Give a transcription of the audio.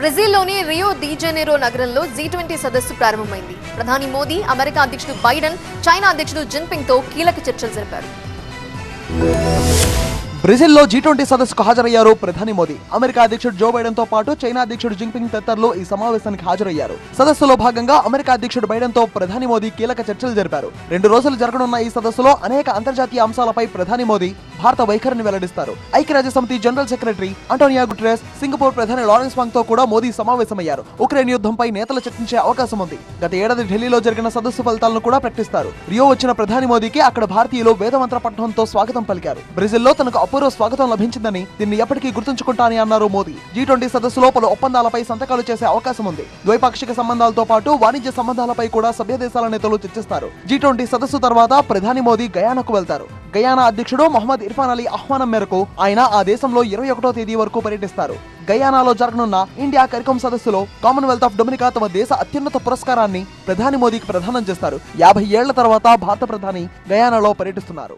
బ్రెజిల్లోని Rio de Janeiro నగరంలో G20 సదస్సు ప్రారంభమైంది. ప్రధాని మోదీ, అమెరికా అధ్యక్షుడు బైడెన్, చైనా అధ్యక్షుడు జిన్పింగ్ తో కీలక చర్చలు జరిపారు. బ్రెజిల్లో G20 సదస్సుకు హాజరయ్యారు ప్రధాని మోదీ. అమెరికా అధ్యక్షుడు జో బైడెన్ తో పాటు చైనా అధ్యక్షుడు జిన్పింగ్ తదితరులు ఈ సమావేశానికి హాజరయ్యారు. సదస్సులో భాగంగా అమెరికా అధ్యక్షుడు బైడెన్ తో ప్రధాని మోదీ కీలక చర్చలు జరిపారు. 2 రోజులు జరగనున్న ఈ సదస్సులో అనేక అంతర్జాతీయ అంశాలపై ప్రధాని మోదీ భారత వైఖరిని వెల్లడిస్తారు. ఐక్యరాజ్యసమితి general secretary Antonio Guterres, Singapore ప్రధాని లారెన్స్ వాంగ్ తో కూడా మోదీ సమావేశమయ్యారు. ఉక్రెయిన్ యుద్ధంపై నేతలు చర్చించే అవకాశం ఉంది. గత ఏడాది ఢిల్లీలో జరిగిన సదస్సు ఫలితాలను కూడా ప్రకటిస్తారు. రియో వచ్చిన ప్రధాని మోదీకి అక్కడ భారతీయులు వేదమంత్ర పఠనంతో స్వాగతం పలికారు. బ్రెజిల్లో తనకు అపూర్వ స్వాగతం లభించిందని, దీన్ని ఎప్పటికీ గుర్తుంచుకుంటానని అన్నారు మోదీ. G20 సదస్సులో పలు ఒప్పందాలపై సంతకాలు చేసే అవకాశం ఉంది. ద్వైపాక్షిక సంబంధాలతో పాటు వాణిజ్య సంబంధాలపై కూడా సభ్య దేశాల నేతలు చర్చిస్తారు. G20 సదస్సు తర్వాత ప్రధాని మోదీ గయానాకు వెళ్తారు. గయానా అధ్యక్షుడు మొహమ్మద్ ఇర్ఫాన్ అలీ ఆహ్వానం మేరకు ఆయన ఆ దేశంలో 21వ తేదీ వరకు పర్యటిస్తారు. గయానాలో జరగనున్న ఇండియా కరికం సదస్సులో కామన్వెల్త్ ఆఫ్ డొమినికా తమ దేశ అత్యున్నత పురస్కారాన్ని ప్రధాని మోదీకి ప్రదానం చేస్తారు. 50 ఏళ్ల తర్వాత భారత ప్రధాని గయానాలో పర్యటిస్తున్నారు.